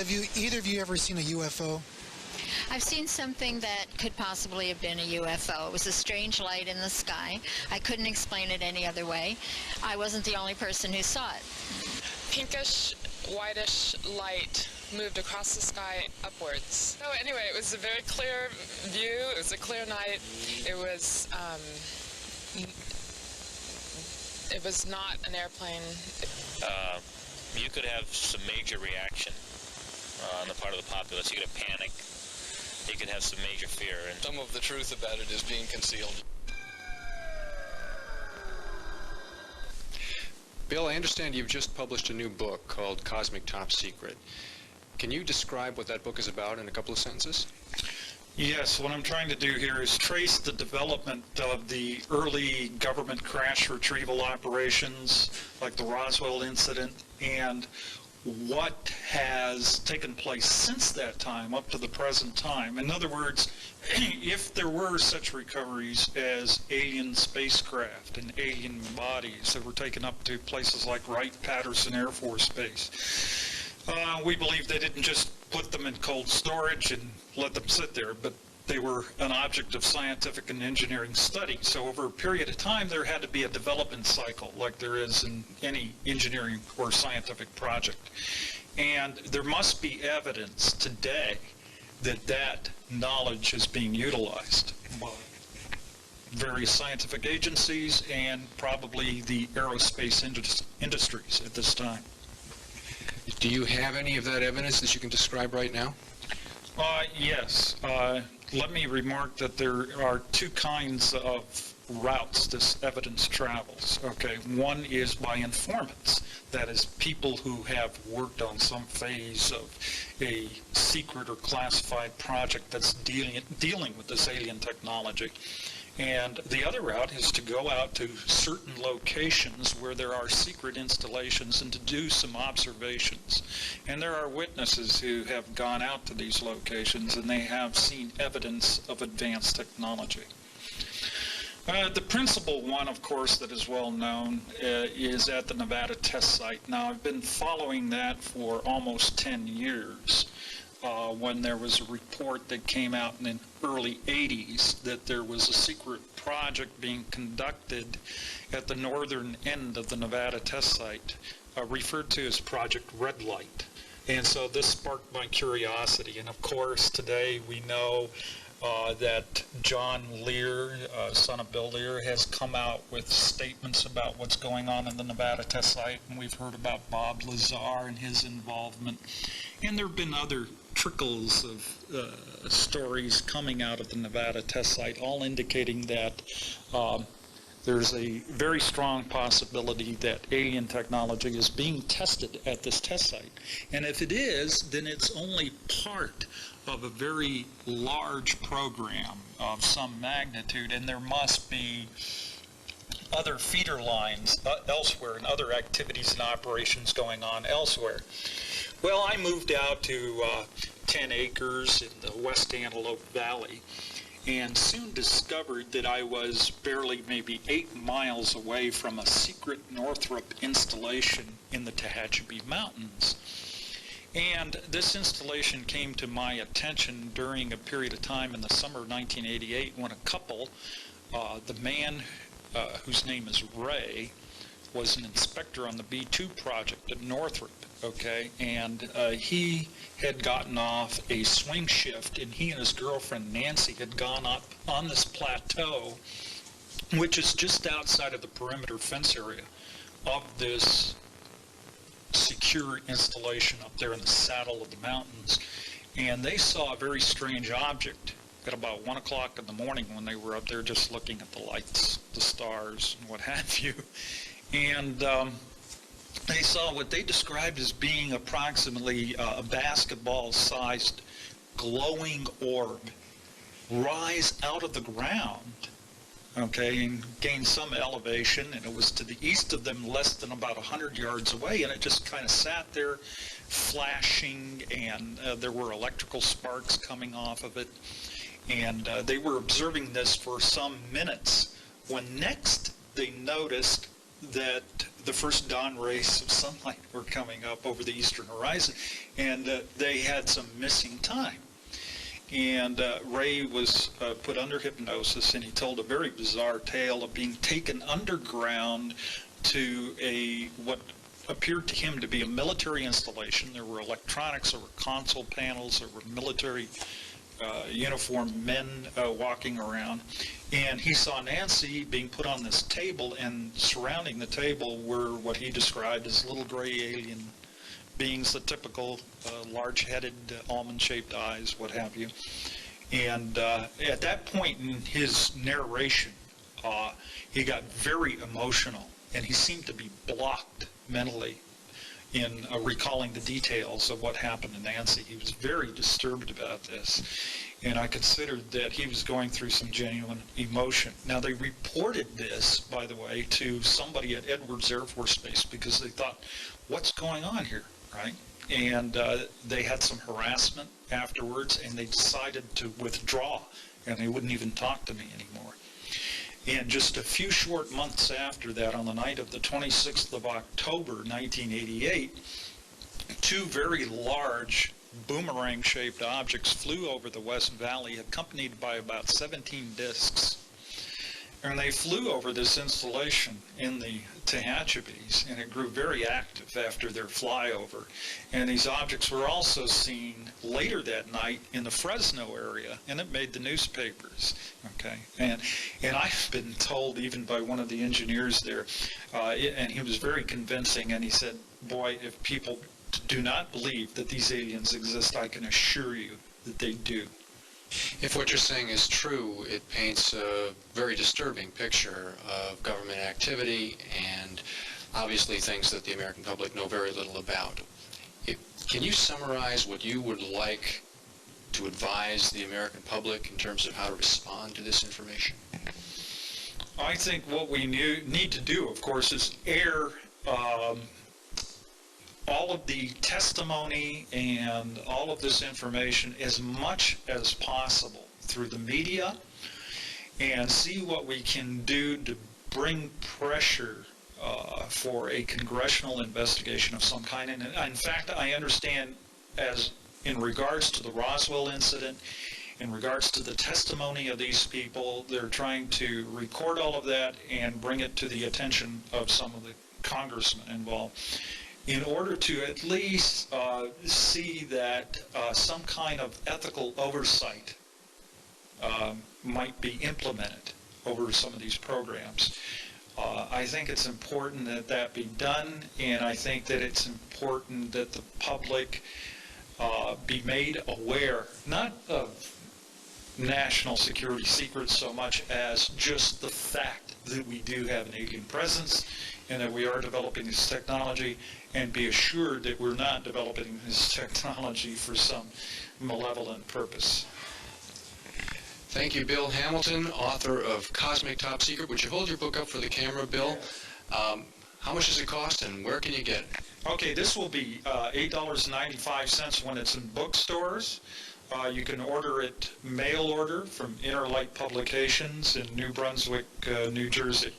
Have either of you ever seen a UFO? I've seen something that could possibly have been a UFO. It was a strange light in the sky. I couldn't explain it any other way. I wasn't the only person who saw it. Pinkish, whitish light moved across the sky upwards. So anyway, it was a very clear view. It was a clear night. It was not an airplane. You could have some major reaction on the part of the populace. You could have panic. You could have some major fear. And some of the truth about it is being concealed. Bill, I understand you've just published a new book called Cosmic Top Secret. Can you describe what that book is about in a couple of sentences? Yes, what I'm trying to do here is trace the development of the early government crash retrieval operations, like the Roswell incident, and what has taken place since that time up to the present time. In other words, if there were such recoveries as alien spacecraft and alien bodies that were taken up to places like Wright-Patterson Air Force Base, we believe they didn't just put them in cold storage and let them sit there, but they were an object of scientific and engineering study. So over a period of time, there had to be a development cycle like there is in any engineering or scientific project. And there must be evidence today that that knowledge is being utilized by various scientific agencies and probably the aerospace industries at this time. Do you have any of that evidence that you can describe right now? Yes. Let me remark that there are two kinds of routes this evidence travels. Okay, one is by informants, that is people who have worked on some phase of a secret or classified project that's dealing with this alien technology. And the other route is to go out to certain locations where there are secret installations and to do some observations. And there are witnesses who have gone out to these locations and they have seen evidence of advanced technology. The principal one, of course, that is well known is at the Nevada test site. Now, I've been following that for almost 10 years. When there was a report that came out in the early 80s that there was a secret project being conducted at the northern end of the Nevada test site, referred to as Project Red Light. And so this sparked my curiosity. And of course, today we know that John Lear, son of Bill Lear, has come out with statements about what's going on in the Nevada test site. And we've heard about Bob Lazar and his involvement. And there have been other trickles of stories coming out of the Nevada test site, all indicating that there's a very strong possibility that alien technology is being tested at this test site. And if it is, then it's only part of a very large program of some magnitude, and there must be other feeder lines elsewhere and other activities and operations going on elsewhere. Well, I moved out to 10 acres in the West Antelope Valley and soon discovered that I was barely maybe 8 miles away from a secret Northrop installation in the Tehachapi Mountains. And this installation came to my attention during a period of time in the summer of 1988 when a couple, the man whose name is Ray, was an inspector on the B-2 project at Northrop, okay, and he had gotten off a swing shift, and he and his girlfriend Nancy had gone up on this plateau, which is just outside of the perimeter fence area of this secure installation up there in the saddle of the mountains, and they saw a very strange object at about 1 o'clock in the morning when they were up there just looking at the lights, the stars, and what have you. And they saw what they described as being approximately a basketball-sized glowing orb rise out of the ground, okay, and gain some elevation, and it was to the east of them less than about 100 yards away, and it just kind of sat there flashing, and there were electrical sparks coming off of it, and they were observing this for some minutes when next they noticed that the first dawn rays of sunlight were coming up over the eastern horizon, and they had some missing time. And Ray was put under hypnosis, and he told a very bizarre tale of being taken underground to what appeared to him to be a military installation. There were electronics, there were console panels, there were military uniformed men walking around, and he saw Nancy being put on this table, and surrounding the table were what he described as little gray alien beings, the typical large-headed, almond-shaped eyes, what have you. And at that point in his narration, he got very emotional, and he seemed to be blocked mentally in recalling the details of what happened to Nancy. He was very disturbed about this, and I considered that he was going through some genuine emotion. Now, they reported this, by the way, to somebody at Edwards Air Force Base because they thought, what's going on here, right? And they had some harassment afterwards, and they decided to withdraw, and they wouldn't even talk to me anymore. And just a few short months after that, on the night of the 26th of October, 1988, two very large boomerang-shaped objects flew over the West Valley, accompanied by about 17 discs. And they flew over this installation in the Tehachapi's, and it grew very active after their flyover. And these objects were also seen later that night in the Fresno area, and it made the newspapers. Okay, and I've been told even by one of the engineers there, and he was very convincing, and he said, boy, if people do not believe that these aliens exist, I can assure you that they do. If what you're saying is true, it paints a very disturbing picture of government activity and obviously things that the American public know very little about. Can you summarize what you would like to advise the American public in terms of how to respond to this information? I think what we need to do, of course, is air all of the testimony and all of this information as much as possible through the media, and see what we can do to bring pressure for a congressional investigation of some kind. And in fact, I understand, as in regards to the Roswell incident, in regards to the testimony of these people, they're trying to record all of that and bring it to the attention of some of the congressmen involved, in order to at least see that some kind of ethical oversight might be implemented over some of these programs. I think it's important that that be done, and I think that it's important that the public be made aware, not of national security secrets so much as just the fact that we do have an alien presence and that we are developing this technology, and be assured that we're not developing this technology for some malevolent purpose. Thank you, Bill Hamilton, author of Cosmic Top Secret. Would you hold your book up for the camera, Bill? How much does it cost, and where can you get it? Okay, this will be $8.95 when it's in bookstores. You can order it mail order from Inner Light Publications in New Brunswick, New Jersey.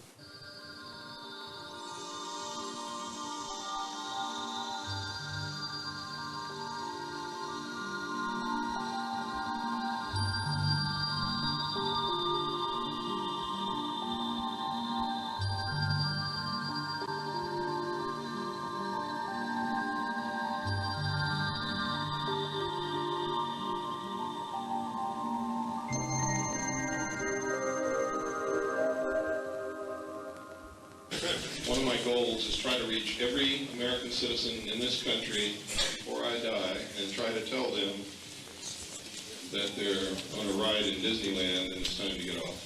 One of my goals is try to reach every American citizen in this country before I die and try to tell them that they're on a ride in Disneyland and it's time to get off.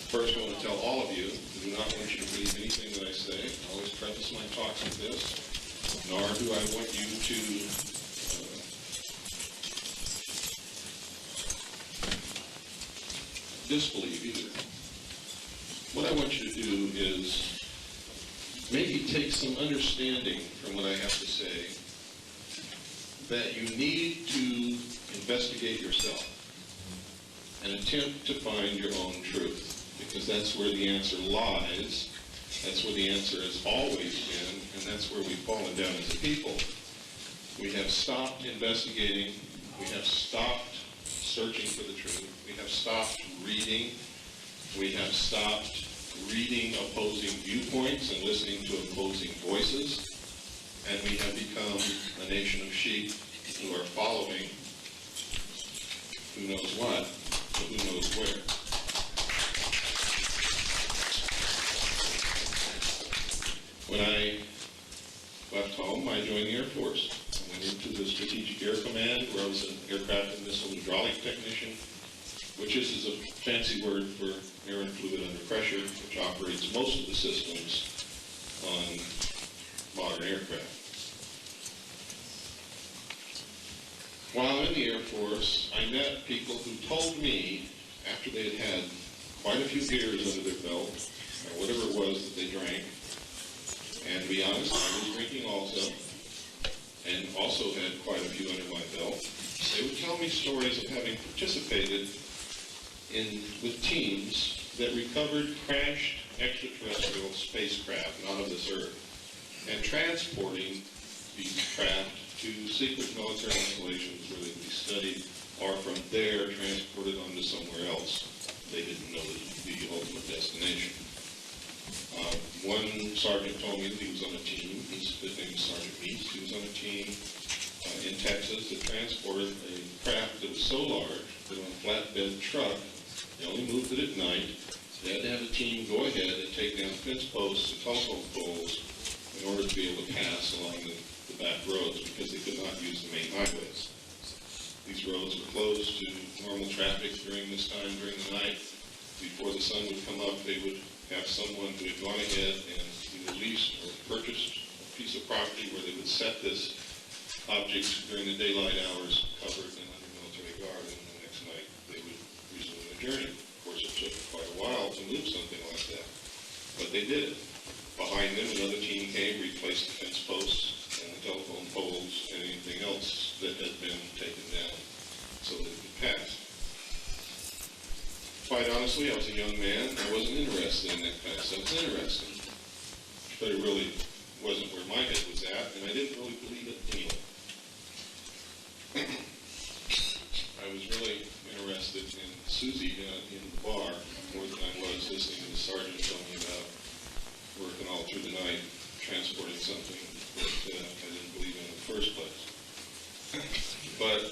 First, I want to tell all of you, I do not want you to believe anything that I say. I always preface my talks with this, nor do I want you to disbelieve either. What I want you to do is maybe take some understanding from what I have to say, that you need to investigate yourself and attempt to find your own truth, because that's where the answer lies, That's where the answer has always been, and that's where we've fallen down as a people. We have stopped investigating. We have stopped searching for the truth. We have stopped reading. We have stopped reading opposing viewpoints and listening to opposing voices. And we have become a nation of sheep who are following who knows what, but who knows where. When I left home, I joined the Air Force. I went into the Strategic Air Command, where I was an aircraft and missile hydraulic technician, which is a fancy word for air and fluid under pressure, which operates most of the systems on modern aircraft. While in the Air Force, I met people who told me, after they had had quite a few beers under their belt, or whatever it was that they drank, and to be honest, I was drinking also, and also had quite a few under my belt, they would tell me stories of having participated with teams that recovered crashed extraterrestrial spacecraft, not of this Earth, and transporting these craft to secret military installations where they would be studied, or from there transported on to somewhere else. They didn't know the ultimate destination. One sergeant told me that he was on a team, his name was Sergeant Meese, he was on a team in Texas that transported a craft that was so large that on a flatbed truck, they only moved it at night. They had to have a team go ahead and take down fence posts and telephone poles in order to be able to pass along the back roads because they could not use the main highways. These roads were closed to normal traffic during this time, during the night. Before the sun would come up, they would have someone who had gone ahead and either leased or purchased a piece of property where they would set this object during the daylight hours, covered and under military guard, and the next night they would resume their journey. Of course, it took quite a while to move something like that, but they did it. Behind them, another team came, replaced the fence posts and the telephone poles and anything else that had been taken down so that it could pass. Quite honestly, I was a young man. I wasn't interested in that kind of stuff. It was interesting, but it really wasn't where my head was at, and I didn't really believe it anyway. I was really interested in Susie in the bar more than I was listening to the sergeant tell me about working all through the night, transporting something that I didn't believe in the first place. But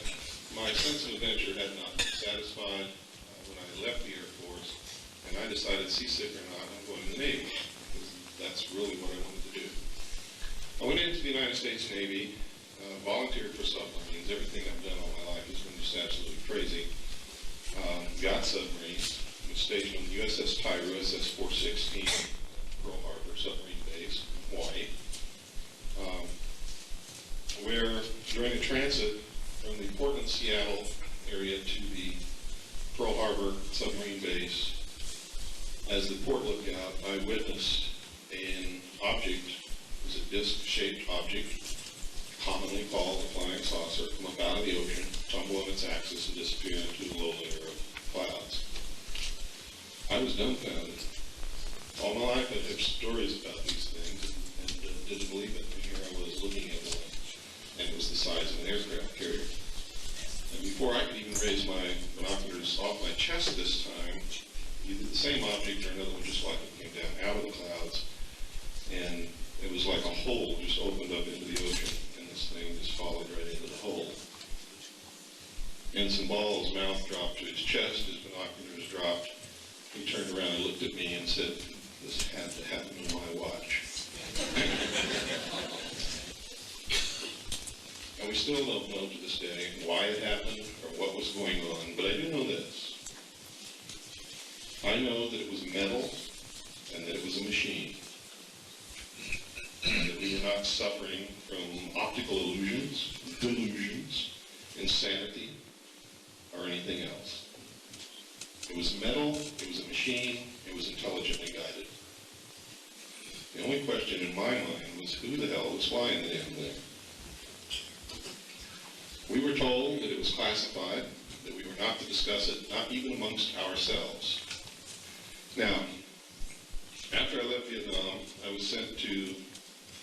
my sense of adventure had not been satisfied when I left the Air Force, and I decided, seasick or not, I'm going to the Navy, because that's really what I wanted to do. I went into the United States Navy, volunteered for submarines. Everything I've done all my life has been just absolutely crazy. Got submarines. Was stationed on the USS Tyro, SS 416, Pearl Harbor submarine base in Hawaii, where during a transit from the Portland, Seattle area to the Pearl Harbor submarine base, as the port lookout, I witnessed an object, it was a disc-shaped object, commonly called a flying saucer, come up out of the ocean, tumble on its axis, and disappear into the low layer of clouds. I was dumbfounded. All my life I'd heard stories about these things and didn't believe it. And here I was looking at one, and it was the size of an aircraft carrier. And before I could even raise my binoculars off my chest this time, either the same object or another one just like it came down out of the clouds, and it was like a hole just opened up into the ocean, and this thing just followed right into the hole. Ensign Ball's mouth dropped to his chest, his binoculars dropped. He turned around and looked at me and said, "This had to happen on my watch." And we still don't know to this day why it happened or what was going on, but I do know this. I know that it was metal and that it was a machine. And that we were not suffering from optical illusions, delusions, insanity, or anything else. It was metal, it was a machine, it was intelligently guided. The only question in my mind was who the hell was flying the damn thing? We were told that it was classified, that we were not to discuss it, not even amongst ourselves. Now, After I left Vietnam, I was sent to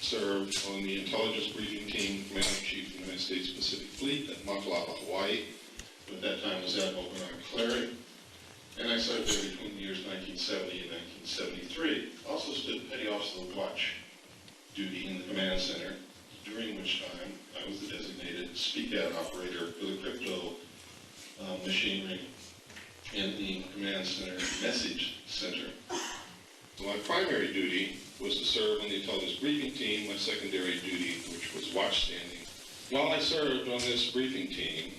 serve on the intelligence briefing team, Commander-in-Chief of the United States Pacific Fleet at Makalapa, Hawaii. At that time was Admiral Bernard Clary. And I served there between the years 1970 and 1973. Also stood petty officer of watch duty in the command center, during which time I was the designated speak-out operator for the crypto machinery in the command center message center. So my primary duty was to serve on the intelligence briefing team, my secondary duty, which was watchstanding. While I served on this briefing team,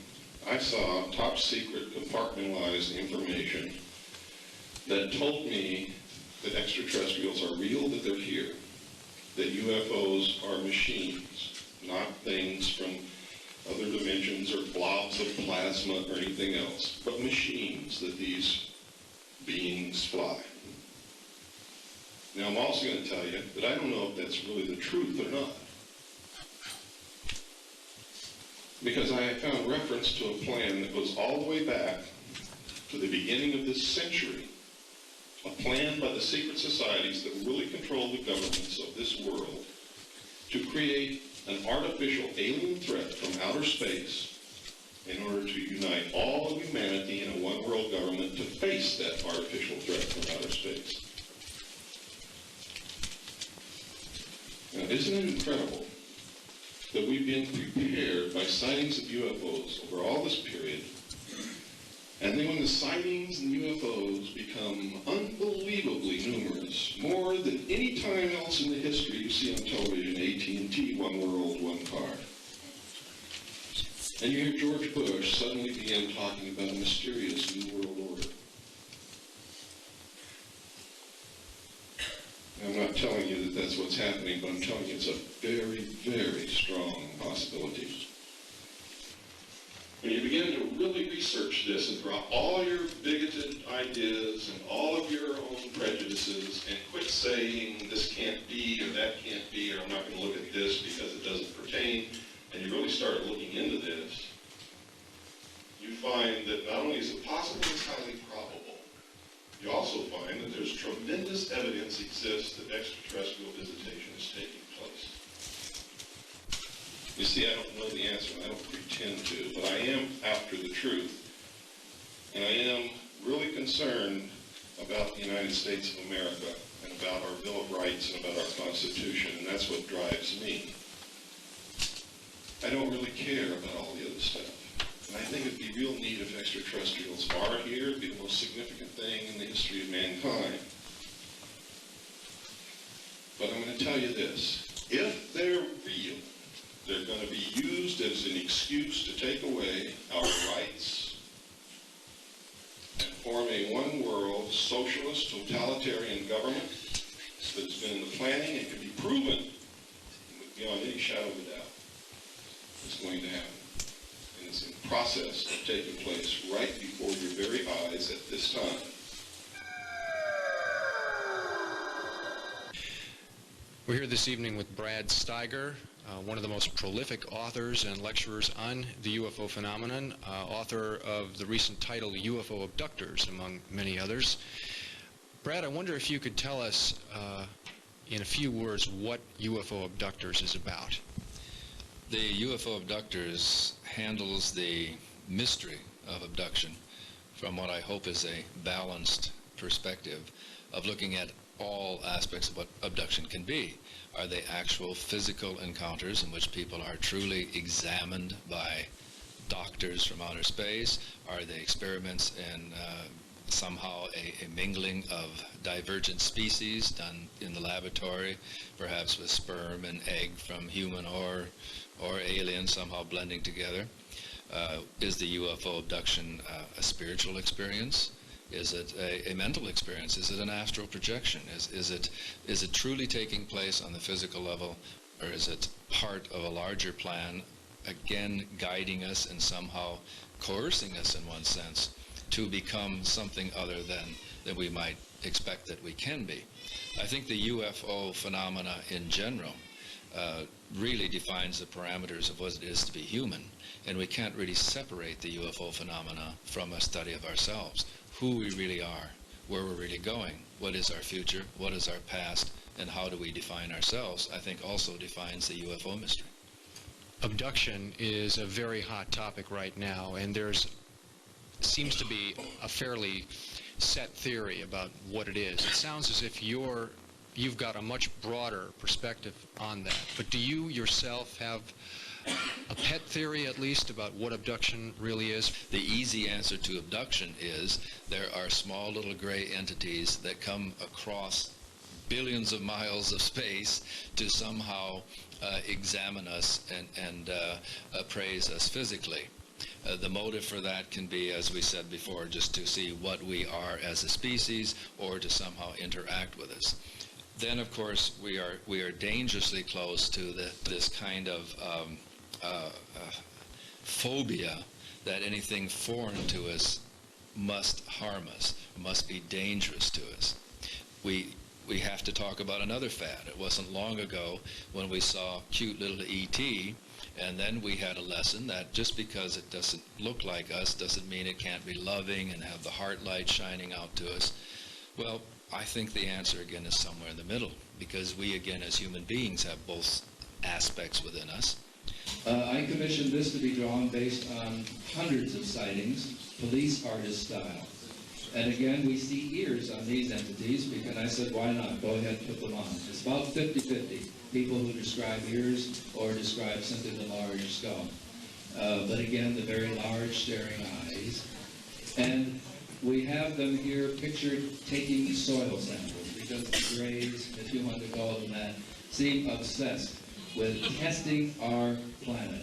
I saw top secret compartmentalized information that told me that extraterrestrials are real, that they're here, that UFOs are machines, not things from other dimensions or blobs of plasma or anything else, but machines that these beings fly. Now, I'm also going to tell you that I don't know if that's really the truth or not, because I have found reference to a plan that goes all the way back to the beginning of this century, a plan by the secret societies that really control the governments of this world to create an artificial alien threat from outer space in order to unite all of humanity in a one-world government to face that artificial threat from outer space. Now, isn't it incredible that we've been prepared by sightings of UFOs over all this period, and then when the sightings and UFOs become unbelievably numerous, more than any time else in the history you see on television, AT&T, one world, one car, and you hear George Bush suddenly begin talking about a mysterious new world order. I'm not telling you that that's what's happening, but I'm telling you it's a very, very strong possibility. When you begin to really research this and drop all your bigoted ideas and all of your own prejudices and quit saying this can't be or that can't be or I'm not going to look at this because it doesn't pertain, and you really start looking into this, you find that not only is it possible, it's highly probable. You also find that there's tremendous evidence exists that extraterrestrial visitation is taking place. You see, I don't know the answer, and I don't pretend to, but I am after the truth. And I am really concerned about the United States of America and about our Bill of Rights and about our Constitution, and that's what drives me. I don't really care about all the other stuff. And I think it'd be real neat if extraterrestrials are here. It'd be the most significant thing in the history of mankind. But I'm going to tell you this. If they're real, they're going to be used as an excuse to take away our rights and form a one-world socialist totalitarian government that's been in the planning and can be proven beyond any shadow of a doubt it's going to happen. And it's in process of taking place right before your very eyes at this time. We're here this evening with Brad Steiger, one of the most prolific authors and lecturers on the UFO phenomenon, author of the recent title UFO Abductors, among many others. Brad, I wonder if you could tell us in a few words what UFO Abductors is about. The UFO Abductors handles the mystery of abduction from what I hope is a balanced perspective of looking at all aspects of what abduction can be. Are they actual physical encounters in which people are truly examined by doctors from outer space? Are they experiments in somehow a mingling of divergent species done in the laboratory, perhaps with sperm and egg from human or alien somehow blending together? Is the UFO abduction a spiritual experience? Is it a mental experience? Is it an astral projection? Is it truly taking place on the physical level, or is it part of a larger plan, again guiding us and somehow coercing us in one sense to become something other than we might expect that we can be? I think the UFO phenomena in general really defines the parameters of what it is to be human, and we can't really separate the UFO phenomena from a study of ourselves, who we really are, where we're really going. What is our future? What is our past? And how do we define ourselves? I think also defines the UFO mystery. Abduction is a very hot topic right now, and seems to be a fairly set theory about what it is. It sounds as if you've got a much broader perspective on that. But do you yourself have a pet theory, at least, about what abduction really is? The easy answer to abduction is there are small little gray entities that come across billions of miles of space to somehow examine us and appraise us physically. The motive for that can be, as we said before, just to see what we are as a species or to somehow interact with us. Then, of course, we are dangerously close to this kind of phobia that anything foreign to us must harm us, must be dangerous to us. We have to talk about another fad. It wasn't long ago when we saw cute little E.T., and then we had a lesson that just because it doesn't look like us doesn't mean it can't be loving and have the heart light shining out to us. Well, I think the answer again is somewhere in the middle, because we again as human beings have both aspects within us. I commissioned this to be drawn based on hundreds of sightings, police artist style. And again, we see ears on these entities, because I said, why not? Go ahead and put them on. It's about 50-50, people who describe ears or describe simply the large skull. But again, the very large staring eyes. And we have them here pictured taking soil samples, because the Greys, if you want to call them that, seem obsessed with testing our planet.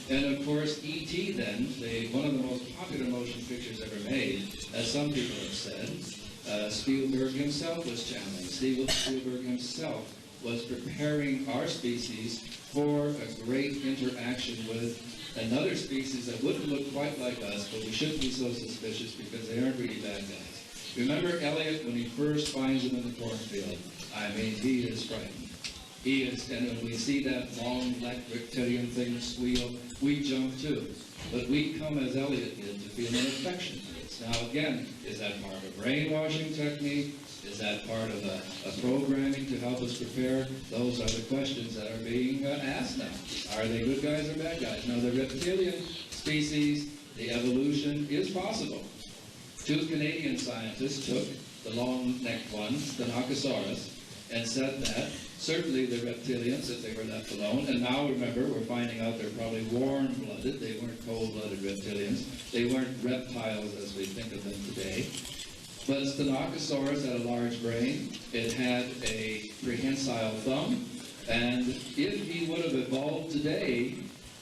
And of course, E.T. then, one of the most popular motion pictures ever made, as some people have said, Spielberg himself was challenged. Spielberg himself was preparing our species for a great interaction with another species that wouldn't look quite like us, but we shouldn't be so suspicious because they aren't really bad guys. Remember Elliot when he first finds them in the cornfield? I mean, he is frightened. He is, and when we see that long black reptilian thing squeal, we jump too. But we come as Elliot did to feel an affection for it. Now again, is that part of a brainwashing technique? Is that part of a programming to help us prepare? Those are the questions that are being asked now. Are they good guys or bad guys? Now the reptilian species, the evolution is possible. 2 Canadian scientists took the long-necked ones, the Nakasaurus, and said that certainly the reptilians, if they were left alone, and now remember, we're finding out they're probably warm-blooded. They weren't cold-blooded reptilians. They weren't reptiles as we think of them today. But Stenocosaurus had a large brain. It had a prehensile thumb. And if he would have evolved today,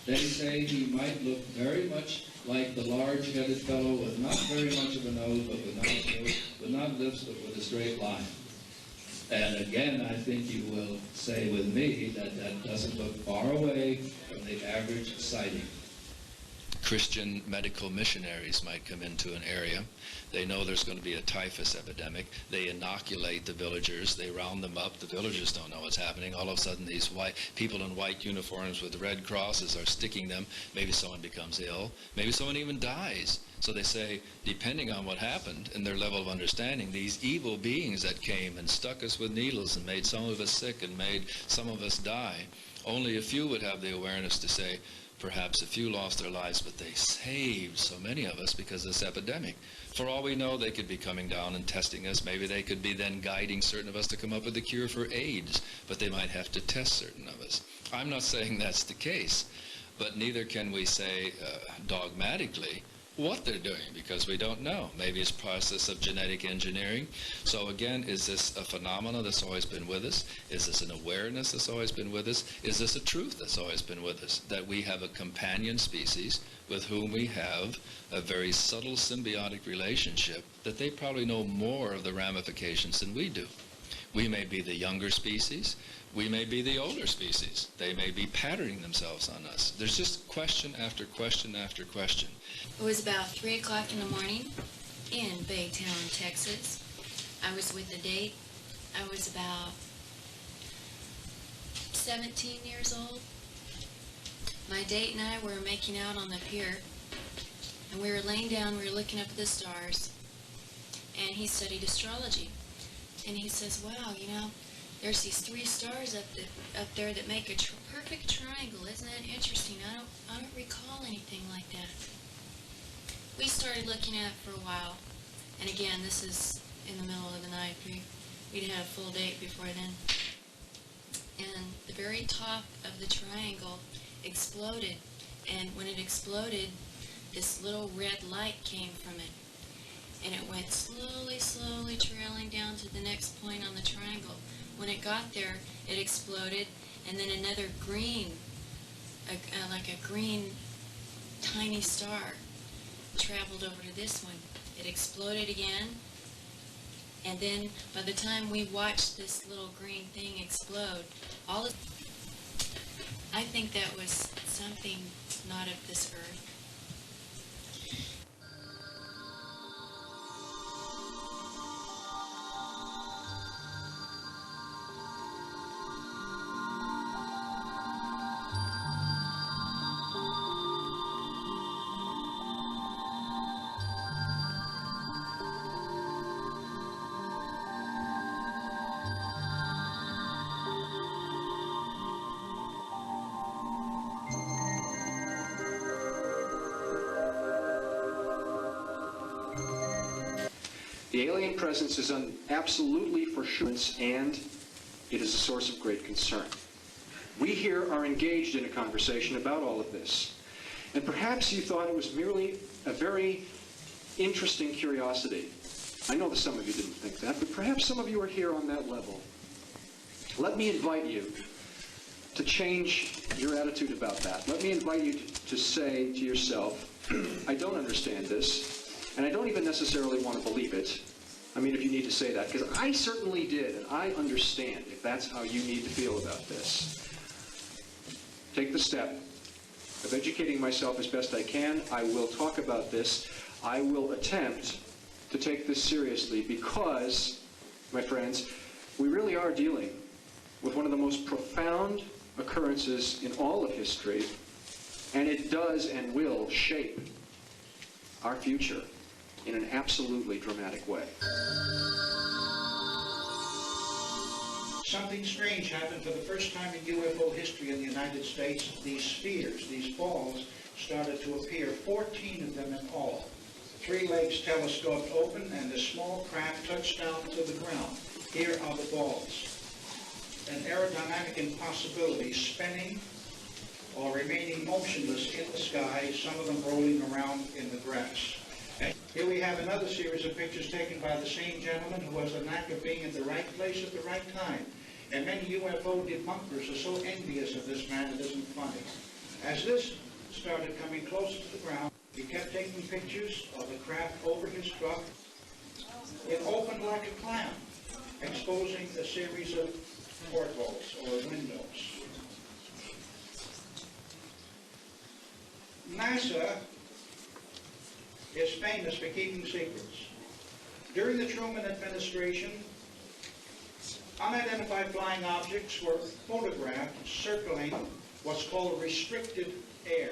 they say he might look very much like the large-headed fellow with not very much of a nose, but with not lips, but with a straight line. And again, I think you will say with me that that doesn't look far away from the average sighting. Christian medical missionaries might come into an area. They know there's going to be a typhus epidemic. They inoculate the villagers. They round them up. The villagers don't know what's happening. All of a sudden, these white people in white uniforms with red crosses are sticking them. Maybe someone becomes ill. Maybe someone even dies. So they say, depending on what happened and their level of understanding, these evil beings that came and stuck us with needles and made some of us sick and made some of us die, only a few would have the awareness to say, perhaps a few lost their lives, but they saved so many of us because of this epidemic. For all we know, they could be coming down and testing us. Maybe they could be then guiding certain of us to come up with a cure for AIDS, but they might have to test certain of us. I'm not saying that's the case, but neither can we say dogmatically what they're doing, because we don't know. Maybe it's a process of genetic engineering. So again, is this a phenomenon that's always been with us? Is this an awareness that's always been with us? Is this a truth that's always been with us? That we have a companion species with whom we have a very subtle symbiotic relationship, that they probably know more of the ramifications than we do. We may be the younger species. We may be the older species. They may be patterning themselves on us. There's just question after question after question. It was about 3 o'clock in the morning in Baytown, Texas. I was with a date. I was about 17 years old. My date and I were making out on the pier, and we were laying down, we were looking up at the stars, and he studied astrology. And he says, wow, you know, there's these 3 stars up there that make a perfect triangle. Isn't that interesting? I don't recall anything like that. We started looking at it for a while. And again, this is in the middle of the night. We'd had a full date before then. And the very top of the triangle exploded. And when it exploded, this little red light came from it. And it went slowly, slowly trailing down to the next point on the triangle. When it got there, it exploded, and then another green, like a green tiny star, traveled over to this one. It exploded again, and then by the time we watched this little green thing explode, I think that was something not of this earth. The alien presence is absolutely for sure, and it is a source of great concern. We here are engaged in a conversation about all of this, and perhaps you thought it was merely a very interesting curiosity. I know that some of you didn't think that, but perhaps some of you are here on that level. Let me invite you to change your attitude about that. Let me invite you to say to yourself, I don't understand this, and I don't even necessarily want to believe it. I mean, if you need to say that, because I certainly did, and I understand if that's how you need to feel about this. Take the step of educating myself as best I can. I will talk about this. I will attempt to take this seriously because, my friends, we really are dealing with one of the most profound occurrences in all of history, and it does and will shape our future in an absolutely dramatic way. Something strange happened for the first time in UFO history in the United States. These spheres, these balls, started to appear, 14 of them in all. 3 legs telescoped open, and the small craft touched down to the ground. Here are the balls. An aerodynamic impossibility, spinning or remaining motionless in the sky, some of them rolling around in the grass. Here we have another series of pictures taken by the same gentleman who has a knack of being in the right place at the right time. And many UFO debunkers are so envious of this man it isn't funny. As this started coming closer to the ground, he kept taking pictures of the craft over his truck. It opened like a clam, exposing a series of portholes or windows. NASA is famous for keeping secrets. During the Truman administration, unidentified flying objects were photographed circling what's called restricted air,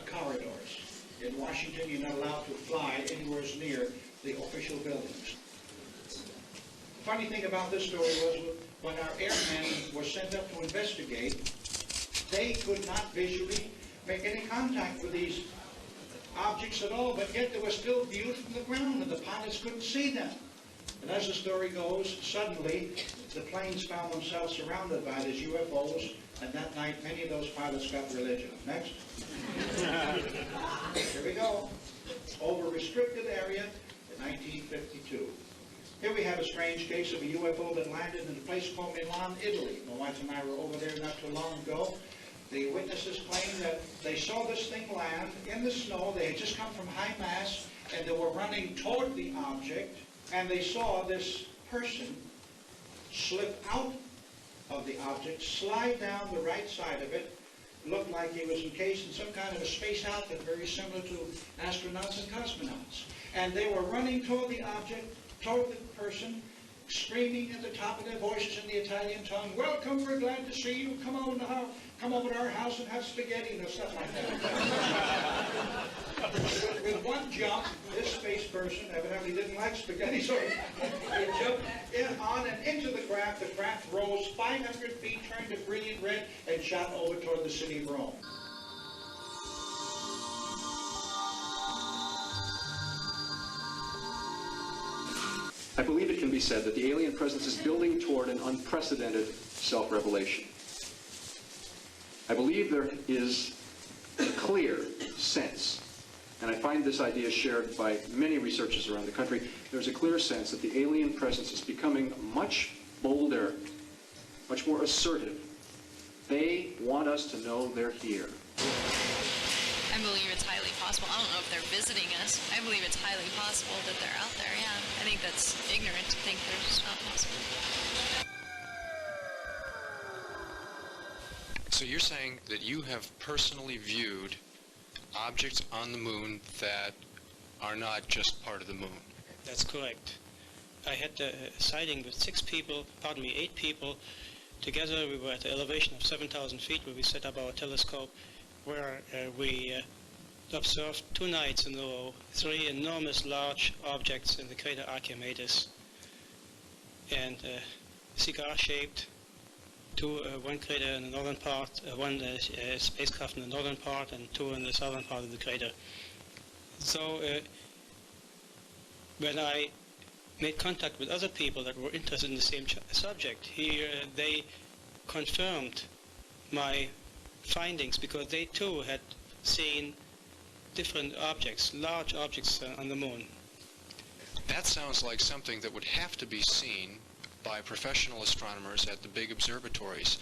corridors. In Washington, you're not allowed to fly anywhere near the official buildings. The funny thing about this story was when our airmen were sent up to investigate, they could not visually make any contact with these objects at all, but yet they were still viewed from the ground, and the pilots couldn't see them. And as the story goes, suddenly the planes found themselves surrounded by these UFOs, and that night many of those pilots got religion. Next. Here we go. Over restricted area in 1952. Here we have a strange case of a UFO that landed in a place called Milan, Italy. My wife and I were over there not too long ago. The witnesses claim that they saw this thing land in the snow. They had just come from high mass, and they were running toward the object, and they saw this person slip out of the object, slide down the right side of it. Looked like he was encased in some kind of a space outfit, very similar to astronauts and cosmonauts. And they were running toward the object, toward the person, screaming at the top of their voices in the Italian tongue, "Welcome, we're glad to see you. Come over to our house and have spaghetti," or stuff like that. With one jump, this space person evidently didn't like spaghetti, so he jumped on and into the craft. The craft rose 500 feet, turned a brilliant red, and shot over toward the city of Rome. I believe it can be said that the alien presence is building toward an unprecedented self-revelation. I believe there is a clear sense, and I find this idea shared by many researchers around the country, there's a clear sense that the alien presence is becoming much bolder, much more assertive. They want us to know they're here. I believe it's highly possible. I don't know if they're visiting us. I believe it's highly possible that they're out there, yeah. I think that's ignorant to think they're just not possible. So you're saying that you have personally viewed objects on the moon that are not just part of the moon? That's correct. I had a sighting with 8 people. Together we were at an elevation of 7,000 feet where we set up our telescope, where we observed 2 nights in a row 3 enormous large objects in the crater Archimedes, and cigar-shaped, one crater in the northern part, one spacecraft in the northern part, and 2 in the southern part of the crater. So when I made contact with other people that were interested in the same subject, they confirmed my findings, because they too had seen different objects, large objects on the moon. That sounds like something that would have to be seen by professional astronomers at the big observatories.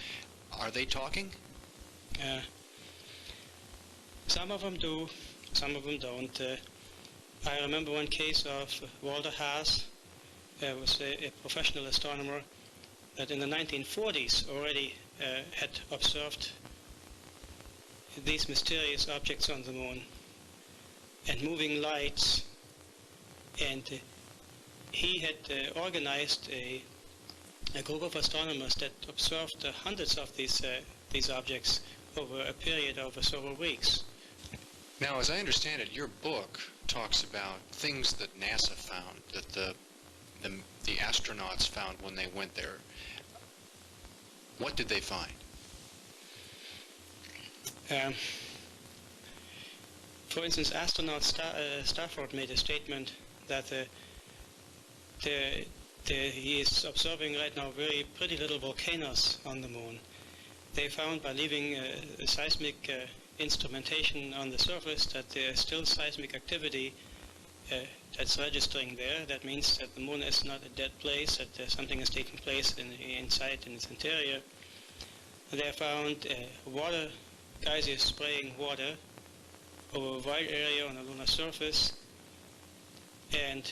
Are they talking? Some of them do, some of them don't. I remember one case of Walter Haas, was a professional astronomer that in the 1940s already had observed these mysterious objects on the moon and moving lights, and he had organized a group of astronomers that observed hundreds of these objects over a period of several weeks. Now, as I understand it, your book talks about things that NASA found, that the astronauts found when they went there. What did they find? For instance, astronaut Stafford made a statement that he is observing right now very pretty little volcanoes on the moon. They found by leaving seismic instrumentation on the surface that there is still seismic activity that's registering there. That means that the moon is not a dead place, that something is taking place inside in its interior. They found water geysers spraying water over a wide area on the lunar surface, and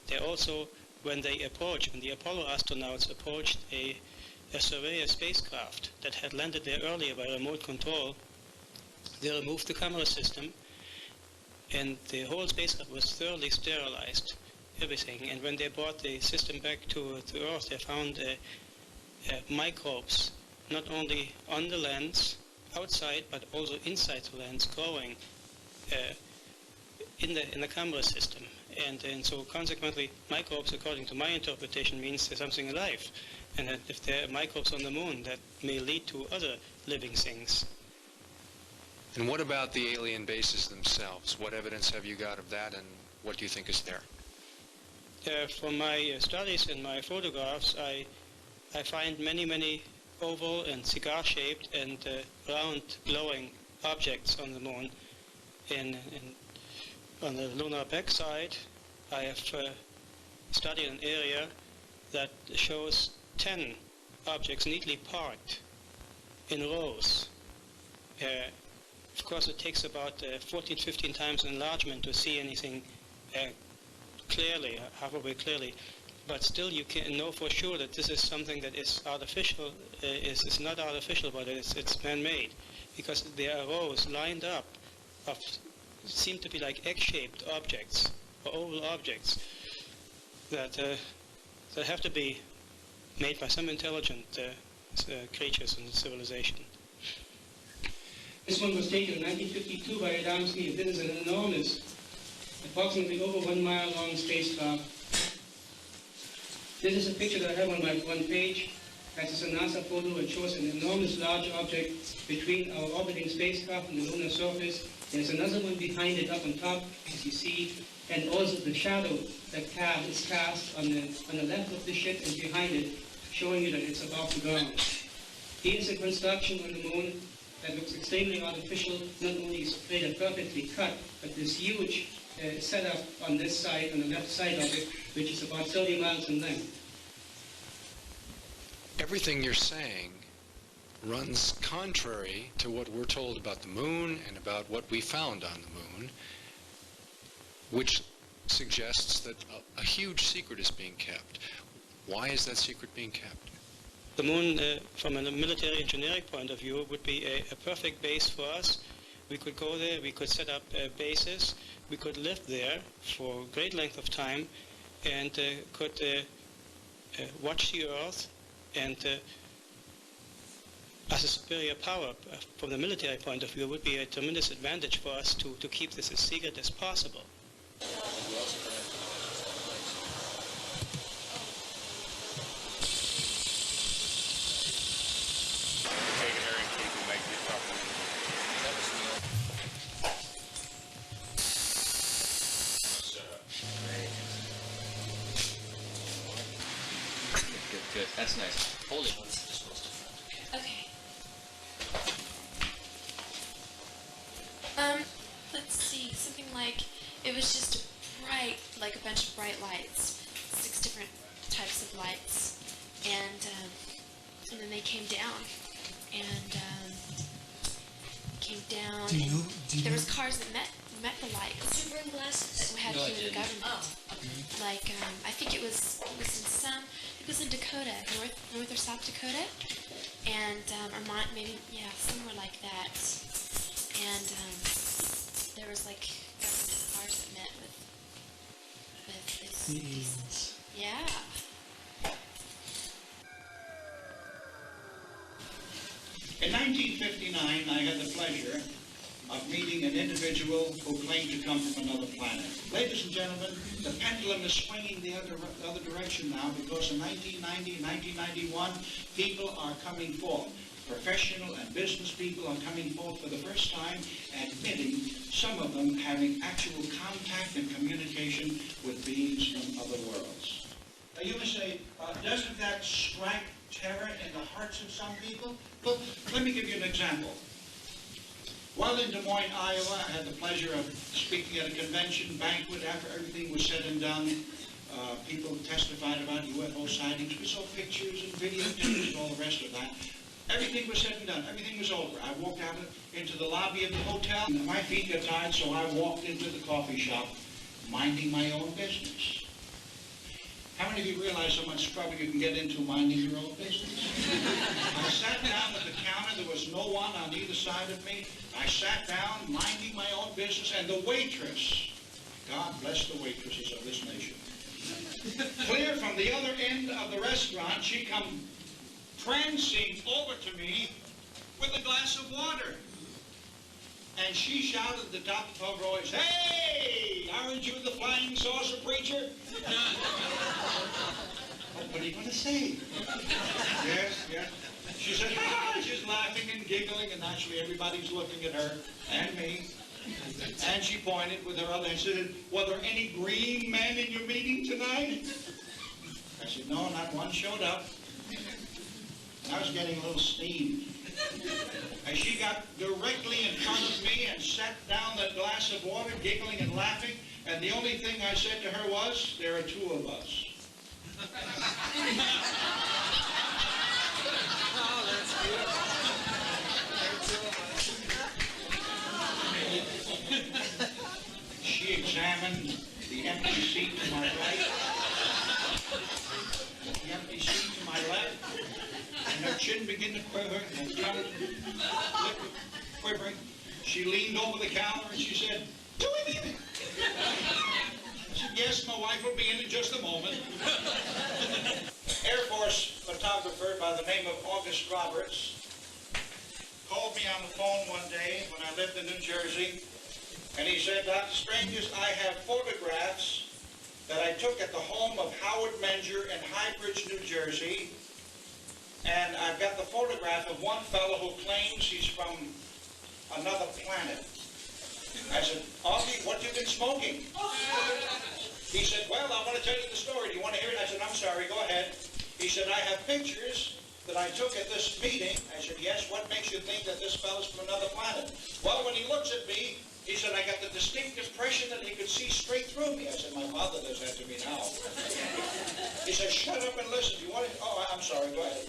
they also, when the Apollo astronauts approached a surveyor spacecraft that had landed there earlier by remote control, they removed the camera system, and the whole spacecraft was thoroughly sterilized, everything. And when they brought the system back to Earth, they found microbes, not only on the lens, outside, but also inside the lens, growing in the camera system. And so consequently, microbes, according to my interpretation, means there's something alive. And that if there are microbes on the moon, that may lead to other living things. And what about the alien bases themselves? What evidence have you got of that, and what do you think is there? From my studies and my photographs, I find many oval and cigar-shaped and round glowing objects on the moon. On the lunar backside, I have studied an area that shows 10 objects neatly parked in rows. Of course, it takes about 14-15 times enlargement to see anything clearly, halfway clearly. But still, you can know for sure that this is something that is artificial. Is not artificial, but it's man-made, because there are rows lined up of seem to be like egg-shaped objects or oval objects that that have to be made by some intelligent creatures in civilization. This one was taken in 1952 by Adam Smith. This is an enormous, approximately over 1 mile long spacecraft. This is a picture that I have on my front page. This is a NASA photo. It shows an enormous large object between our orbiting spacecraft and the lunar surface. There's another one behind it up on top, as you see, and also the shadow that is cast on the left of the ship and behind it, showing you that it's above the ground. Here's a construction on the moon that looks extremely artificial. Not only is the crater perfectly cut, but this huge setup on this side, on the left side of it, which is about 30 miles in length. Everything you're saying runs contrary to what we're told about the moon and about what we found on the moon, which suggests that a huge secret is being kept. Why is that secret being kept? The moon, from a military engineering point of view, would be a perfect base for us. We could go there, we could set up bases, we could live there for a great length of time, and could watch the Earth, and as a superior power, from the military point of view, would be a tremendous advantage for us to keep this as secret as possible. Good. That's nice. Hold it. Okay. Let's see. Something like it was just bright, like a bunch of bright lights, 6 different types of lights, and then they came down, and there was cars that met the lights. Did you bring glasses? That had to do with the government. Oh, okay. Like I think it was in Dakota, North or South Dakota, and or maybe somewhere like that. And there was like government cars that met with these. Yeah. In 1959, I had the pleasure of meeting an individual who claimed to come from another planet. Ladies and gentlemen, the pendulum is swinging the other direction now, because in 1990 and 1991, people are coming forth. Professional and business people are coming forth for the first time, admitting some of them having actual contact and communication with beings from other worlds. Now you must say, doesn't that strike terror in the hearts of some people? Well, let me give you an example. While in Des Moines, Iowa, I had the pleasure of speaking at a convention banquet. After everything was said and done, people testified about UFO sightings. We saw pictures and videotapes and all the rest of that. Everything was said and done. Everything was over. I walked out into the lobby of the hotel. My feet got tired, so I walked into the coffee shop, minding my own business. How many of you realize how much trouble you can get into minding your own business? I sat down at the counter. There was no one on either side of me. I sat down, minding my own business, and the waitress, God bless the waitresses of this nation, clear from the other end of the restaurant, she come prancing over to me with a glass of water. And she shouted at the top of her voice, "Hey, aren't you the flying saucer preacher?" What are you going to say? Yes. She said, "Ha!" She's laughing and giggling, and naturally everybody's looking at her and me. And she pointed with her other hand and said, "Were there any green men in your meeting tonight?" I said, "No, not one showed up." I was getting a little steam. And she got directly in front of me and set down that glass of water, giggling and laughing. And the only thing I said to her was, "There are 2 of us." Oh, that's beautiful. She examined the empty seat to my right, the empty seat to my left, and her chin began to quiver and her tongue quivering. She leaned over the counter and she said, "Do anything." I said, yes, my wife will be in just a moment. Air Force photographer by the name of August Roberts called me on the phone one day when I lived in New Jersey, and he said, Dr. Strangers, I have photographs that I took at the home of Howard Menger in Highbridge, New Jersey, and I've got the photograph of one fellow who claims he's from another planet. I said, Augie, what you been smoking? He said, well, I want to tell you the story. Do you want to hear it? I said, I'm sorry, go ahead. He said, I have pictures that I took at this meeting. I said, yes, what makes you think that this fellow's from another planet? Well, when he looks at me, he said, I got the distinct impression that he could see straight through me. I said, my father does that to me now. He said, shut up and listen. Do you want to? Oh, I'm sorry, go ahead.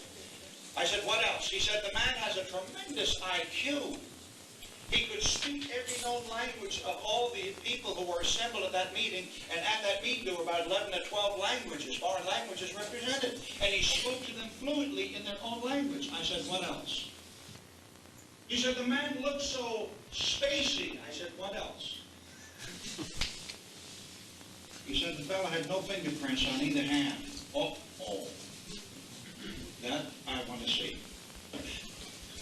I said, what else? He said, the man has a tremendous IQ. He could speak every known language of all the people who were assembled at that meeting, and at that meeting there were about 11 or 12 languages, foreign languages represented, and he spoke to them fluently in their own language. I said, what else? He said, the man looked so spacey. I said, what else? He said, the fellow had no fingerprints on either hand. Oh, that I want to see.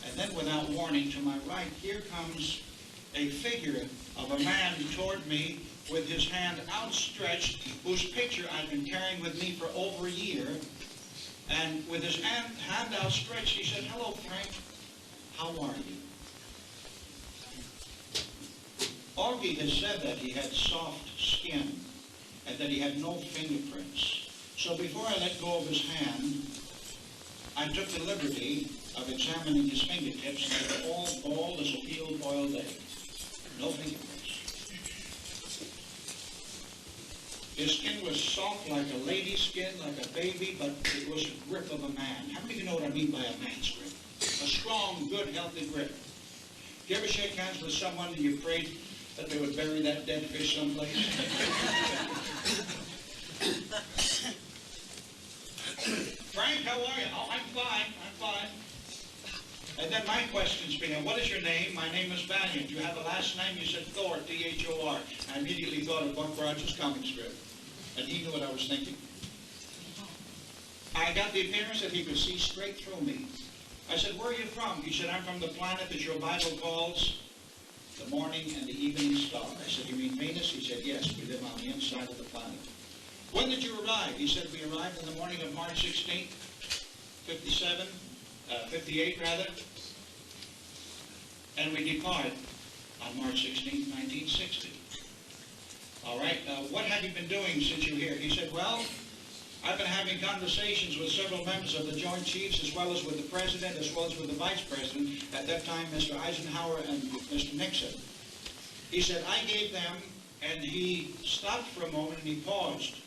And then without warning, to my right, here comes a figure of a man toward me with his hand outstretched, whose picture I've been carrying with me for over a year. And with his hand outstretched, he said, hello, Frank. How are you? Augie has said that he had soft skin and that he had no fingerprints. So before I let go of his hand, I took the liberty of examining his fingertips, and they were all bald as a peeled boiled egg. No fingerprints. His skin was soft like a lady's skin, like a baby, but it was the grip of a man. How many of you know what I mean by a man's grip? A strong, good, healthy grip. Do you ever shake hands with someone and you're afraid that they would bury that dead fish someplace? Frank, how are you? Oh, I'm fine. And then my questions began, what is your name? My name is Valiant. You have a last name? You said Thor, T-H-O-R. I immediately thought of Buck Rogers' comic strip. And he knew what I was thinking. I got the appearance that he could see straight through me. I said, where are you from? He said, I'm from the planet that your Bible calls the morning and the evening star. I said, you mean Venus? He said, yes, we live on the inside of the planet. When did you arrive? He said, we arrived in the morning of March 16th, 58 rather, and we depart on March 16th, 1960. All right, what have you been doing since you're here? He said, well, I've been having conversations with several members of the Joint Chiefs, as well as with the President, as well as with the Vice President, at that time, Mr. Eisenhower and Mr. Nixon. He said, I gave them, and he stopped for a moment and he paused,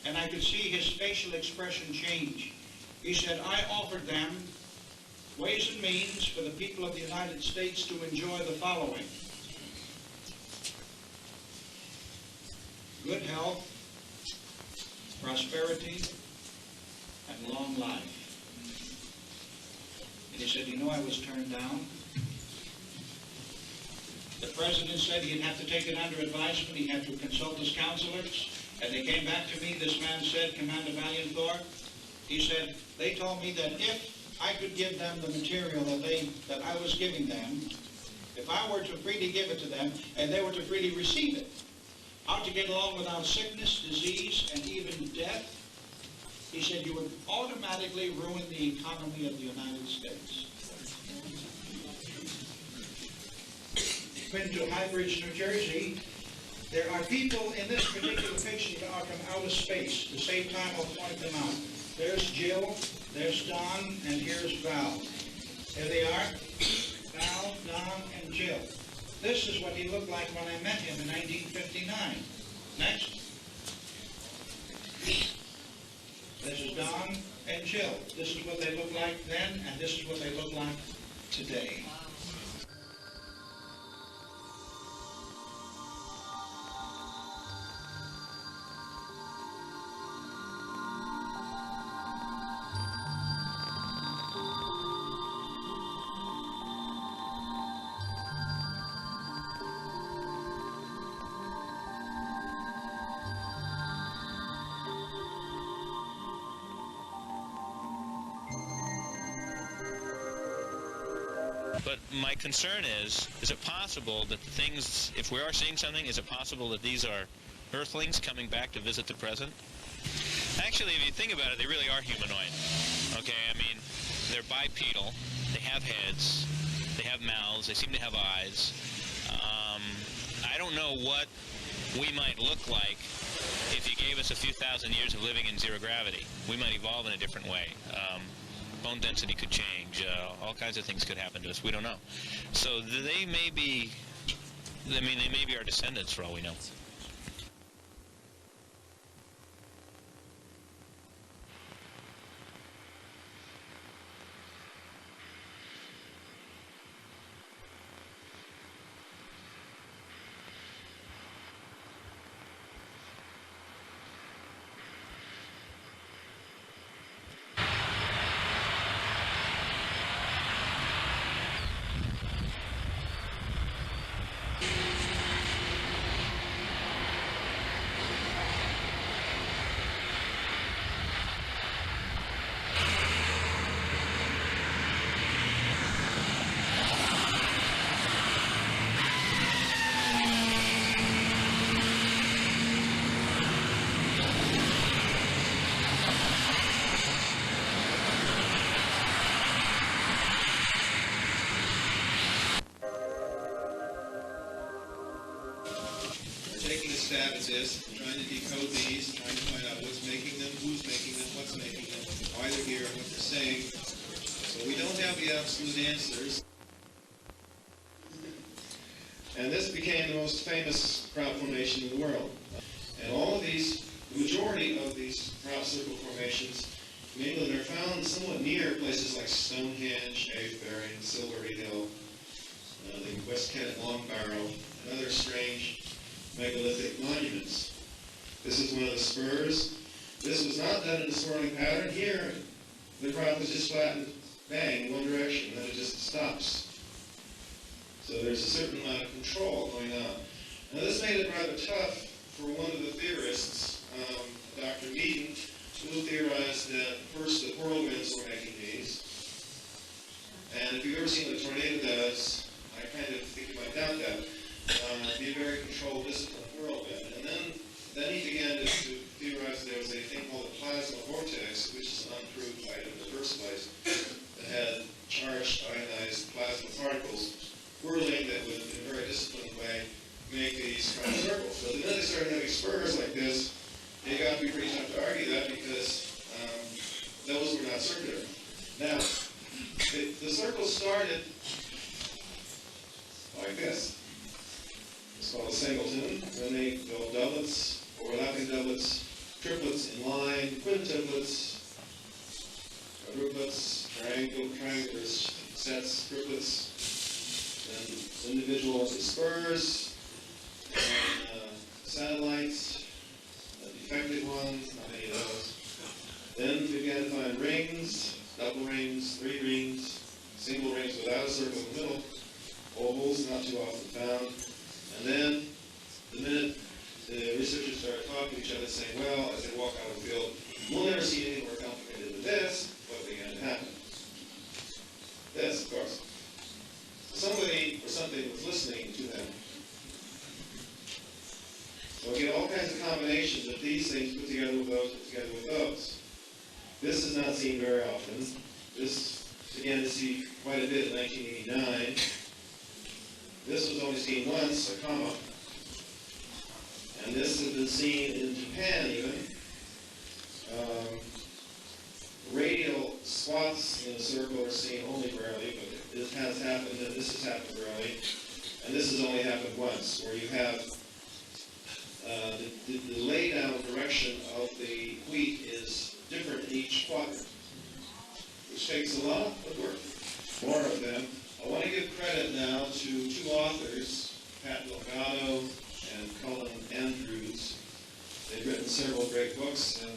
and I could see his facial expression change. He said, I offered them ways and means for the people of the United States to enjoy the following: good health, prosperity, and long life. And he said, you know, I was turned down. The President said he'd have to take it under advisement. He had to consult his counselors. And they came back to me, this man said, Commander Valiant Thor, he said, they told me that if I could give them the material that I was giving them, if I were to freely give it to them, and they were to freely receive it, how to get along without sickness, disease, and even death, he said, you would automatically ruin the economy of the United States. Been to Highbridge, New Jersey. There are people in this particular picture that are from outer space. At the same time, I'll point them out. There's Jill, there's Don, and here's Val. There they are, Val, Don, and Jill. This is what he looked like when I met him in 1959. Next. This is Don and Jill. This is what they looked like then, and this is what they look like today. But my concern is it possible that the things, if we are seeing something, is it possible that these are Earthlings coming back to visit the present? Actually, if you think about it, they really are humanoid. Okay, I mean, they're bipedal, they have heads, they have mouths, they seem to have eyes. I don't know what we might look like if you gave us a few thousand years of living in zero gravity. We might evolve in a different way. Bone density could change. All kinds of things could happen to us. We don't know. So they may be, I mean, they may be our descendants for all we know. Stab at this, trying to decode these, trying to find out what's making them, who's making them, what's making them, why they're here, what they're saying. So we don't have the absolute answers. And this became the most famous crop formation in the world. And all of these, the majority of these crop circle formations in England are found somewhat near places like Stonehenge, Avebury, Silbury Hill, the West Kent Long Barrow, and other strange megalithic monuments. This is one of the spurs. This was not done in a swirling pattern. Here, the crop is just flattened, bang, in one direction, then it just stops. So there's a certain amount of control going on. Now this made it rather tough for one of the theorists, Dr. Meaden, who theorized that first the whirlwinds were making these. And if you've ever seen what a tornado does, I kind of think you might doubt that. Be a very controlled, disciplined whirlwind. And then he began to theorize there was a thing called a plasma vortex, which is an unproved item in the first place, that had charged ionized plasma particles whirling that would, in a very disciplined way, make these crop circles. So then they started having spurs like this. It got to be pretty tough to argue that because those were not circular. Now, the circles started like this. It's called a singleton. Then they go doublets, overlapping doublets, triplets in line, quintuplets, quadruplets, triangular sets, triplets, then individual spurs, and satellites, defective ones, not many of those. Then we began to find rings, double rings, three rings, single rings without a circle in the middle, ovals, not too often found. And then, the minute the researchers started talking to each other, saying, well, as they walk out of the field, we'll never see anything more complicated than this, what began to happen? This, of course. Somebody or something was listening to them. So we get all kinds of combinations of these things put together with those, put together with those. This is not seen very often. This began to see quite a bit in 1989. This was only seen once, a comma. And this has been seen in Japan even. Radial swaths in a circle are seen only rarely, but this has happened, and this has happened rarely. And this has only happened once, where you have the lay-down direction of the wheat is different in each quadrant, which takes a lot of work. More of them. I want to give credit now to two authors, Pat Delgado and Cullen Andrews. They've written several great books, and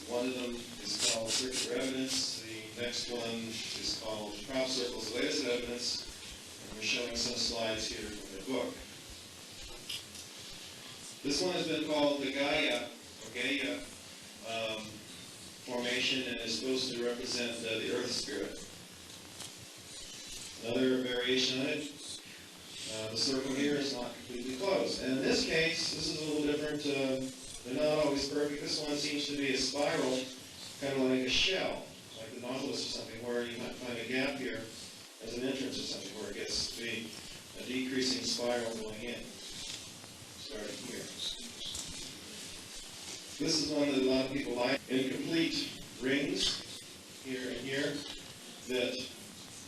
one of them is called Circular Evidence. The next one is called Crop Circles, the Latest Evidence, and we're showing some slides here from their book. This one has been called the Gaia formation, and is supposed to represent the Earth Spirit. Another variation on it, the circle here is not completely closed. And in this case, this is a little different. They're not always perfect. This one seems to be a spiral, kind of like a shell, like the Nautilus or something, where you might find a gap here as an entrance or something, where it gets to be a decreasing spiral going in, starting here. This is one that a lot of people like. Incomplete rings, here and here, that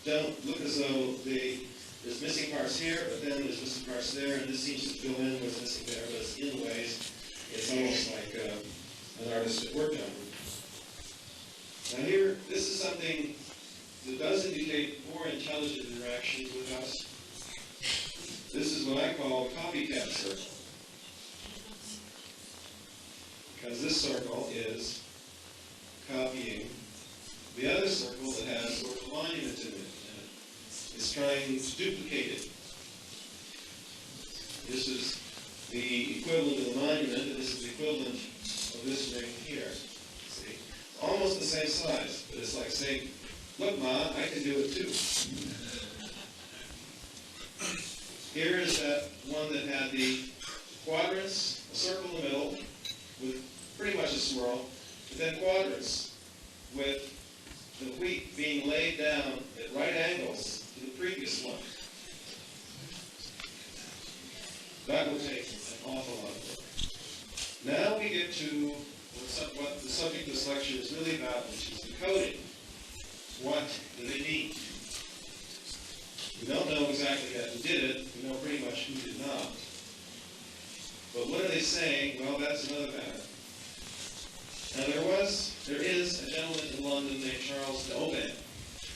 don't look as though there's missing parts here, but then there's missing parts there, and this seems to fill in what's missing there, but it's in ways. It's almost like an artist had worked on. Now here, this is something that does indicate more intelligent interactions with us. This is what I call a copycat circle. Because this circle is copying the other circle that has sort of a monument in it. It's trying to duplicate it. This is the equivalent of the monument, and this is the equivalent of this ring here. See? Almost the same size, but it's like saying, look, Ma, I can do it too. Here is that one that had the quadrants, a circle in the middle, with pretty much a swirl, but then quadrants with the wheat being laid down at right angles to the previous one. That will take an awful lot of work. Now we get to what the subject of this lecture is really about, which is decoding. What do they mean? We don't know exactly who did it. We know pretty much who did not. But what are they saying? Well, that's another matter. Now there is a gentleman in London named Charles D'Aubain.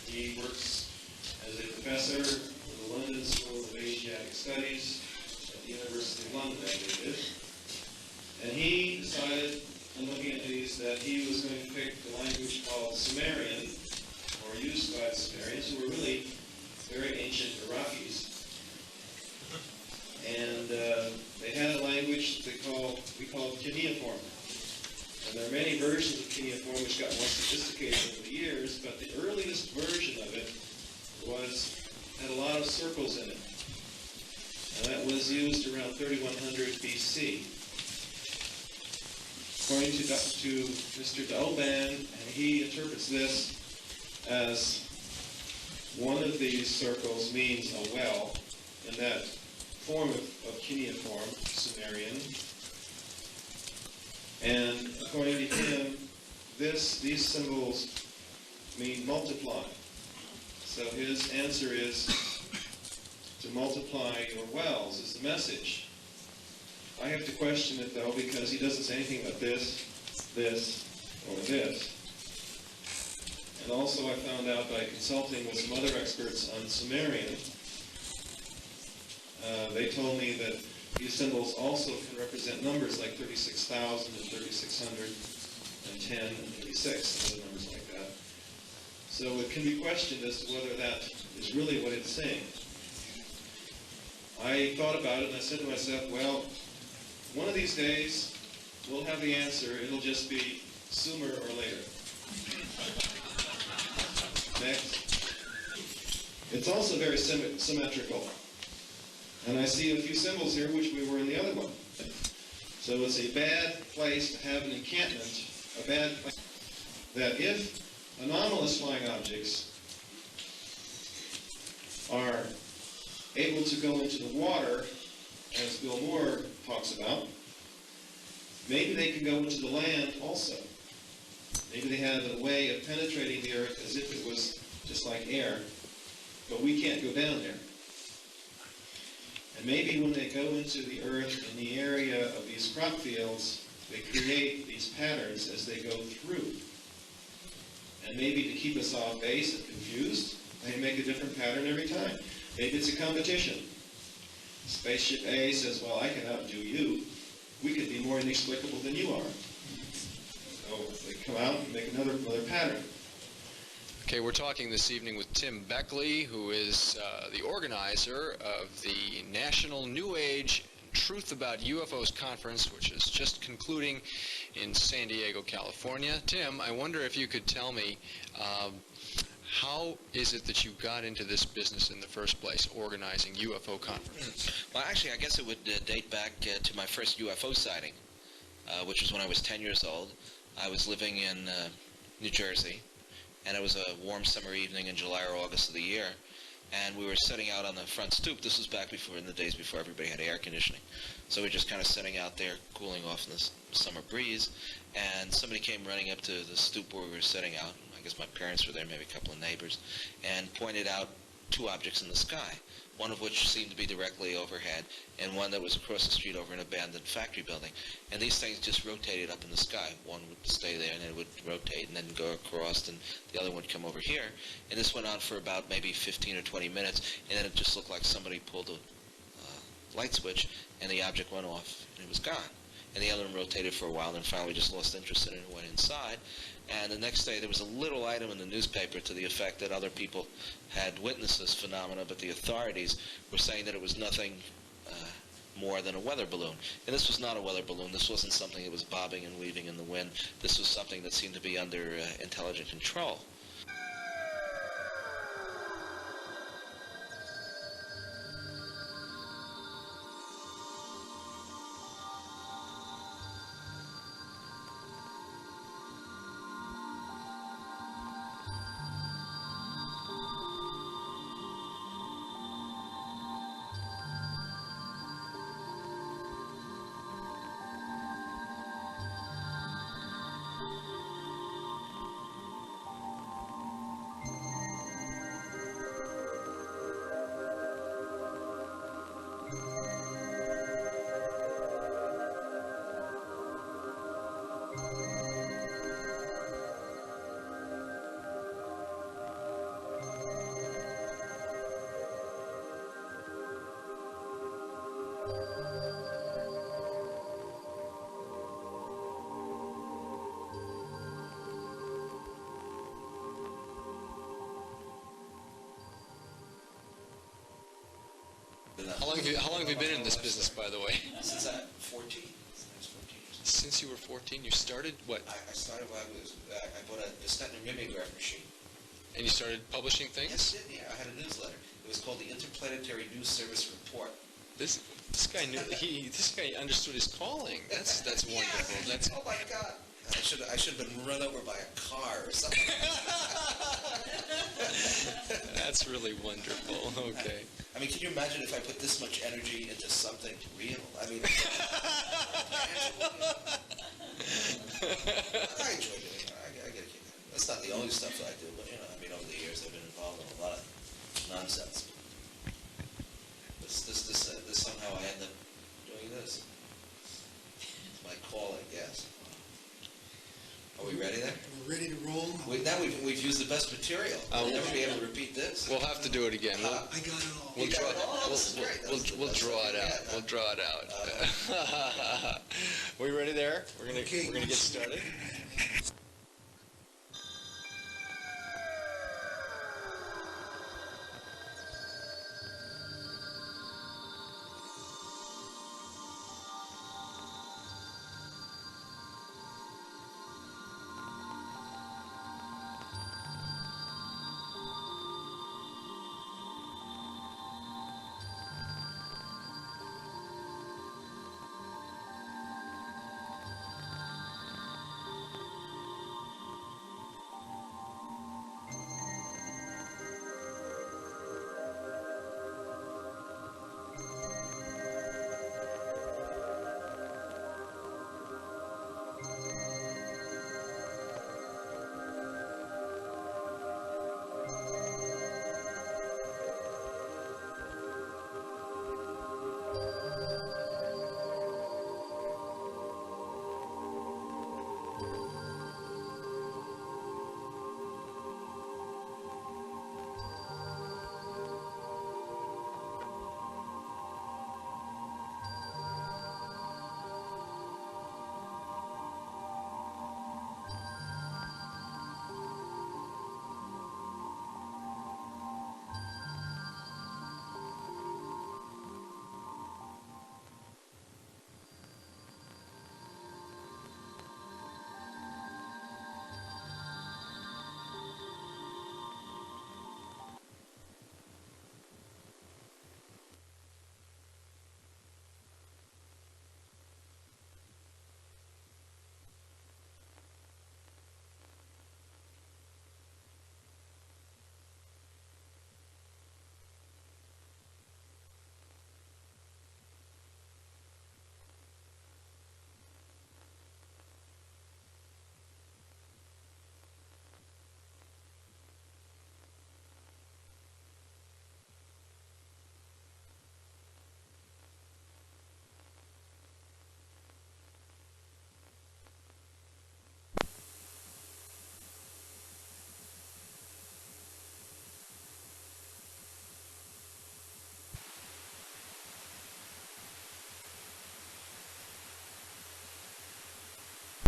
He works as a professor in the London School of Asiatic Studies at the University of London, I believe it is. And he decided, in looking at these, that he was going to pick the language called Sumerian, or used by the Sumerians, who were really very ancient Iraqis. And they had a language that we called cuneiform. And there are many versions of cuneiform which got more sophisticated over the years, but the earliest version of it had a lot of circles in it. And that was used around 3100 BC. According to Mr. D'Aubain, and he interprets this as one of these circles means a well, in that form of cuneiform, Sumerian. And according to him, these symbols mean multiply. So his answer is to multiply your wells is the message. I have to question it though, because he doesn't say anything about this, or this. And also I found out by consulting with some other experts on Sumerian, they told me that these symbols also can represent numbers like 36,000 and 3,600 and 10 and 36, and other numbers like that. So it can be questioned as to whether that is really what it's saying. I thought about it and I said to myself, well, one of these days we'll have the answer. It'll just be sooner or later. Next. It's also very symmetrical. And I see a few symbols here which we were in the other one. So it's a bad place to have an encampment, a bad place that if anomalous flying objects are able to go into the water, as Bill Moore talks about, maybe they can go into the land also. Maybe they have a way of penetrating the earth as if it was just like air, but we can't go down there. And maybe when they go into the earth in the area of these crop fields, they create these patterns as they go through. And maybe to keep us off base and confused, they make a different pattern every time. Maybe it's a competition. Spaceship A says, well, I can outdo you. We could be more inexplicable than you are. So they come out and make another pattern. Okay, we're talking this evening with Tim Beckley, who is the organizer of the National New Age Truth About UFOs Conference, which is just concluding in San Diego, California. Tim, I wonder if you could tell me How is it that you got into this business in the first place, organizing UFO conferences? Well, actually, I guess it would date back to my first UFO sighting, which was when I was 10 years old. I was living in New Jersey, and it was a warm summer evening in July or August of the year, and we were sitting out on the front stoop. This was back before, in the days before everybody had air conditioning. So we were just kind of sitting out there, cooling off in the summer breeze, and somebody came running up to the stoop where we were sitting out. I guess my parents were there, maybe a couple of neighbors, and pointed out two objects in the sky, one of which seemed to be directly overhead, and one that was across the street over an abandoned factory building. And these things just rotated up in the sky. One would stay there, and then it would rotate, and then go across, and the other one would come over here. And this went on for about maybe 15 or 20 minutes, and then it just looked like somebody pulled a light switch, and the object went off, and it was gone. And the other one rotated for a while, and then finally just lost interest in it and went inside. And the next day there was a little item in the newspaper to the effect that other people had witnessed this phenomena, but the authorities were saying that it was nothing more than a weather balloon. And this was not a weather balloon. This wasn't something that was bobbing and weaving in the wind. This was something that seemed to be under intelligent control. How long have you been in this business, by the way? Since I'm 14. Since you were 14, you started what? I started when I bought a Steckling mimeograph machine. And you started publishing things? Yes, yeah. I had a newsletter. It was called the Interplanetary News Service Report. This guy knew. This guy understood his calling. That's wonderful. Yeah. That's. Oh my God! I should have been run over by a car or something. That's really wonderful. Okay. I mean, can you imagine if I put this much energy into something real? I mean, I enjoy doing it. I get a kick out of it. That's not the only stuff that I do, but I mean, over the years I've been involved in a lot of nonsense. This somehow I end up doing this. It's my call, I guess. Are we ready there? We're ready to roll. Now we've used the best material. We'll never be able to repeat this. We'll have to do it again. I got it all. We'll draw it out. We'll draw it out. We ready there? We're gonna get started.